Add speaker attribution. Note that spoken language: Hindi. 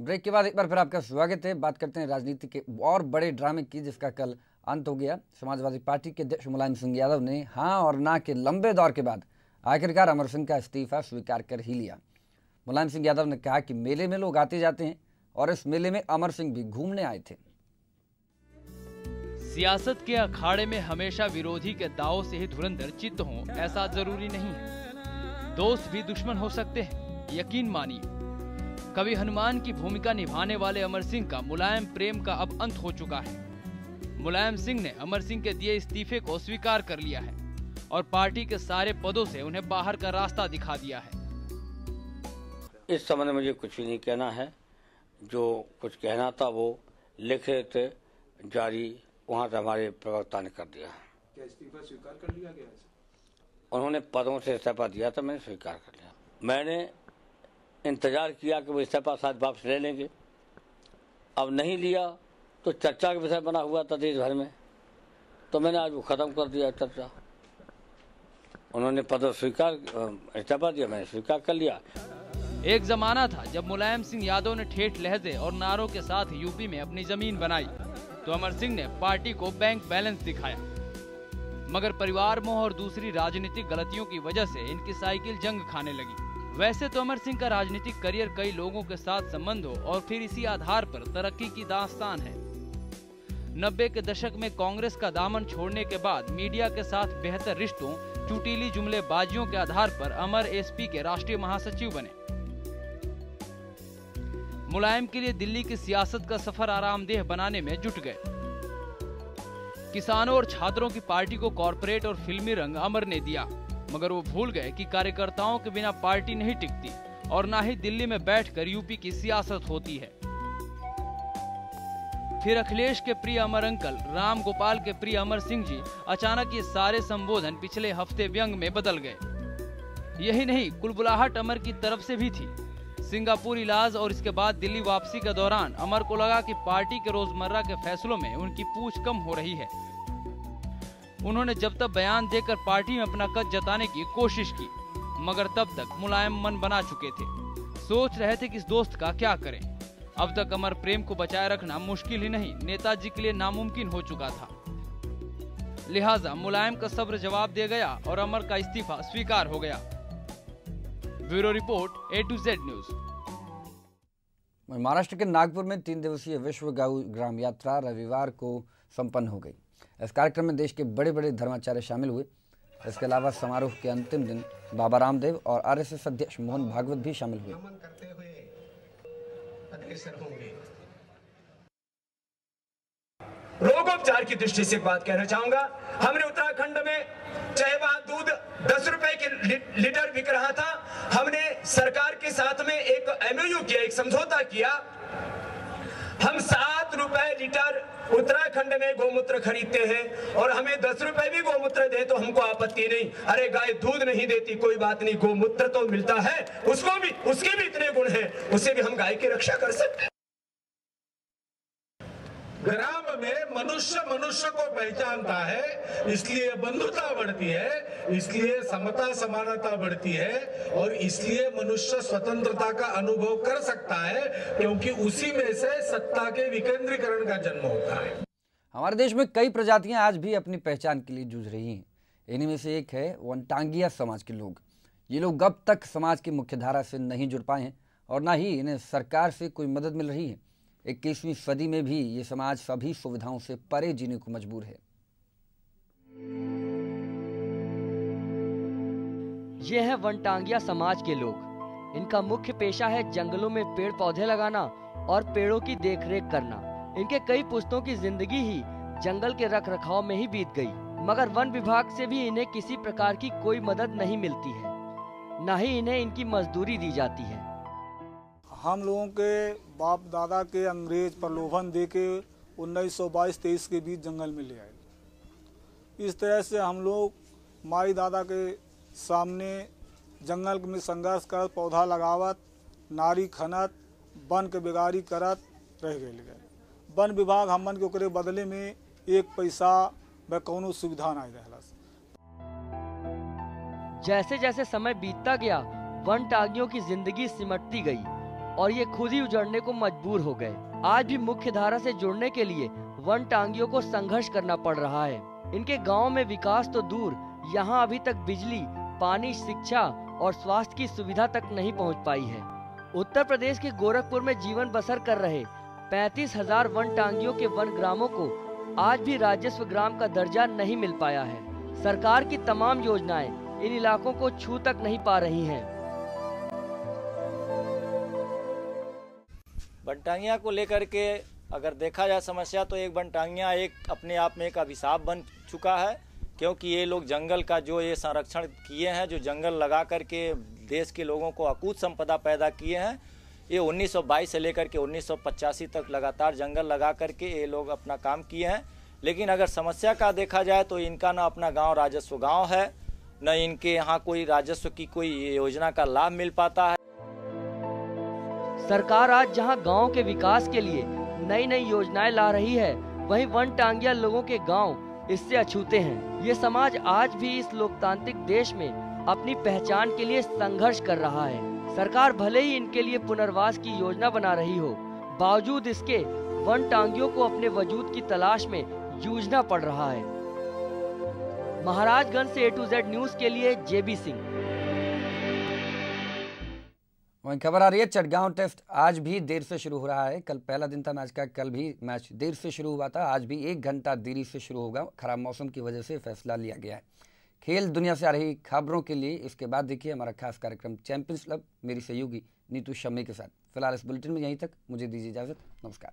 Speaker 1: ब्रेक के बाद एक बार फिर आपका स्वागत है। बात करते हैं राजनीति के और बड़े ड्रामे की, जिसका कल अंत हो गया। समाजवादी पार्टी के अध्यक्ष मुलायम सिंह यादव ने हाँ और ना के लंबे दौर के बाद आखिरकार अमर सिंह का इस्तीफा स्वीकार कर ही लिया। मुलायम सिंह यादव ने कहा कि मेले में लोग आते जाते हैं और इस मेले में अमर सिंह भी घूमने आए थे।
Speaker 2: सियासत के अखाड़े में हमेशा विरोधी के दांव से ही धुरंधर चित्त हों ऐसा जरूरी नहीं है। दोस्त भी दुश्मन हो सकते हैं, यकीन मानिए। कवि हनुमान की भूमिका निभाने वाले अमर सिंह का मुलायम प्रेम का अब अंत हो चुका है। मुलायम सिंह ने अमर सिंह के दिए इस्तीफे को स्वीकार कर लिया है और पार्टी के सारे पदों से उन्हें बाहर का रास्ता दिखा दिया है।
Speaker 3: इस समय में मुझे कुछ भी नहीं कहना है। जो कुछ कहना था वो लिख रहे थे जारी, वहाँ से हमारे प्रवक्ता ने कर दिया।
Speaker 4: क्या इस्तीफा स्वीकार कर लिया गया है?
Speaker 3: उन्होंने पदों से इस्तीफा दिया था, मैंने स्वीकार कर लिया। मैंने इंतजार किया कि वो इस्तीफा शायद वापस ले लेंगे। अब नहीं लिया तो चर्चा का विषय बना हुआ था देश भर में, तो मैंने आज वो खत्म कर दिया चर्चा। उन्होंने पद स्वीकार इस्तीफा दिया, मैंने स्वीकार कर लिया।
Speaker 2: एक जमाना था जब मुलायम सिंह यादव ने ठेठ लहजे और नारों के साथ यूपी में अपनी जमीन बनाई, तो अमर सिंह ने पार्टी को बैंक बैलेंस दिखाया। मगर परिवार मोह और दूसरी राजनीतिक गलतियों की वजह से इनकी साइकिल जंग खाने लगी। वैसे तो अमर सिंह का राजनीतिक करियर कई लोगों के साथ संबंधों और फिर इसी आधार पर तरक्की की दास्तान है। 90 के दशक में कांग्रेस का दामन छोड़ने के बाद मीडिया के साथ बेहतर रिश्तों, चुटीली जुमलेबाजियों के आधार पर अमर एसपी के राष्ट्रीय महासचिव बने। मुलायम के लिए दिल्ली की सियासत का सफर आरामदेह बनाने में जुट गए। किसानों और छात्रों की पार्टी को कॉर्पोरेट और फिल्मी रंग अमर ने दिया, मगर वो भूल गए कि कार्यकर्ताओं के बिना पार्टी नहीं टिकती और ना ही दिल्ली में बैठकर यूपी की सियासत होती है। फिर अखिलेश के प्रिय अमर अंकल, राम गोपाल के प्रिय अमर सिंह जी, अचानक ये सारे संबोधन पिछले हफ्ते व्यंग में बदल गए। यही नहीं, कुलबुलाहट अमर की तरफ से भी थी। सिंगापुर इलाज और इसके बाद दिल्ली वापसी के दौरान अमर को लगा कि पार्टी के रोजमर्रा के फैसलों में उनकी पूछ कम हो रही है। उन्होंने जब तक बयान देकर पार्टी में अपना कद जताने की कोशिश की, मगर तब तक मुलायम मन बना चुके थे। सोच रहे थे कि इस दोस्त का क्या करें। अब तक अमर प्रेम को बचाए रखना मुश्किल ही नहीं, नेताजी के लिए नामुमकिन हो चुका था। लिहाजा मुलायम का सब्र जवाब दे गया और अमर का इस्तीफा स्वीकार हो गया। Bureau report A to Z news.
Speaker 1: Maharashtra के नागपुर में 3 दिवसीय विश्व गौ ग्राम यात्रा रविवार को संपन्न हो गई। इस कार्यक्रम में देश के बड़े बड़े धर्माचार्य शामिल हुए। इसके अलावा समारोह के अंतिम दिन बाबा रामदेव और RSS अध्यक्ष मोहन भागवत भी शामिल हुए।
Speaker 4: रोगोपचार की दृष्टि से एक बात कहना चाहूंगा। हमने उत्तराखंड में चाहे वहां दूध 10 रुपए के लीटर बिक रहा था, हमने सरकार के साथ में एक MOU किया, एक समझौता किया। हम 7 रुपए लीटर उत्तराखंड में गोमूत्र खरीदते हैं और हमें 10 रुपए भी गोमूत्र दे तो हमको आपत्ति नहीं। अरे गाय दूध नहीं देती कोई बात नहीं, गोमूत्र तो मिलता है, उसके भी इतने गुण हैं, उससे भी हम गाय की रक्षा कर सकते हैं।
Speaker 5: ग्राम में मनुष्य को पहचानता है, इसलिए बंधुता बढ़ती है, इसलिए समता समानता बढ़ती है और इसलिए मनुष्य स्वतंत्रता का अनुभव कर सकता है, क्योंकि उसी में से सत्ता के विकेंद्रीकरण का जन्म होता है।
Speaker 1: हमारे देश में कई प्रजातियां आज भी अपनी पहचान के लिए जूझ रही हैं। इन्हीं में से एक है वनटांगिया समाज के लोग। ये लोग अब तक समाज की मुख्यधारा से नहीं जुड़ पाए हैं और ना ही इन्हें सरकार से कोई मदद मिल रही है। 21वीं सदी में भी ये समाज सभी सुविधाओं से परे जीने को मजबूर है।
Speaker 6: ये है वनटांगिया समाज के लोग। इनका मुख्य पेशा है जंगलों में पेड़ पौधे लगाना और पेड़ों की देखरेख करना। इनके कई पुश्तों की जिंदगी ही जंगल के रख रखाव में ही बीत गई, मगर वन विभाग से भी इन्हें किसी प्रकार की कोई मदद नहीं मिलती है, न ही इन्हें इनकी मजदूरी दी जाती है।
Speaker 7: हम लोगों के बाप दादा के अंग्रेज प्रलोभन दे के 1922-23 के बीच जंगल में ले आए। इस तरह से हम लोग माई दादा के सामने जंगल में संघर्ष कर पौधा लगावत, नारी खनत, वन के बिगाड़ी करत रह गए। वन विभाग हमन के ओकरे बदले में 1 पैसा व कौनो सुविधा नहीं रहलस।
Speaker 6: जैसे जैसे समय बीतता गया, वनटांगियों की जिंदगी सिमटती गई। और ये खुद ही उजड़ने को मजबूर हो गए। आज भी मुख्य धारा से जुड़ने के लिए वन टांगियों को संघर्ष करना पड़ रहा है। इनके गांव में विकास तो दूर, यहाँ अभी तक बिजली, पानी, शिक्षा और स्वास्थ्य की सुविधा तक नहीं पहुँच पाई है। उत्तर प्रदेश के गोरखपुर में जीवन बसर कर रहे 35,000 वन टांगियों के वन ग्रामों को आज भी राजस्व ग्राम का दर्जा नहीं मिल पाया है। सरकार की तमाम योजनाएं इन इलाकों को छू तक नहीं पा रही हैं।
Speaker 8: वनटांगियाँ को लेकर के अगर देखा जाए समस्या, तो एक वनटांगियाँ एक अपने आप में एक अभिशाप बन चुका है, क्योंकि ये लोग जंगल का जो ये संरक्षण किए हैं, जो जंगल लगा करके देश के लोगों को अकूत संपदा पैदा किए हैं, ये 1922 से लेकर के 1985 तक लगातार जंगल लगा करके ये लोग अपना काम किए हैं। लेकिन अगर समस्या का देखा जाए तो इनका ना अपना गांव राजस्व गांव है, न इनके यहाँ कोई राजस्व की कोई योजना का लाभ मिल पाता है।
Speaker 6: सरकार आज जहां गांव के विकास के लिए नई नई योजनाएं ला रही है, वहीं वन टांगिया लोगों के गांव इससे अछूते हैं। ये समाज आज भी इस लोकतांत्रिक देश में अपनी पहचान के लिए संघर्ष कर रहा है। सरकार भले ही इनके लिए पुनर्वास की योजना बना रही हो, बावजूद इसके वन टांगियों को अपने वजूद की तलाश में जूझना पड़ रहा है। महाराजगंज से A to Z न्यूज के लिए JB सिंह।
Speaker 1: वहीं खबर आ रही है चटगांव टेस्ट आज भी देर से शुरू हो रहा है। कल पहला दिन था मैच का, कल भी मैच देर से शुरू हुआ था, आज भी 1 घंटा देरी से शुरू होगा। खराब मौसम की वजह से फैसला लिया गया है। खेल दुनिया से आ रही खबरों के लिए इसके बाद देखिए हमारा खास कार्यक्रम चैंपियंस क्लब मेरी सहयोगी नीतू शम्मी के साथ। फिलहाल इस बुलेटिन में यहीं तक, मुझे दीजिए इजाजत, नमस्कार।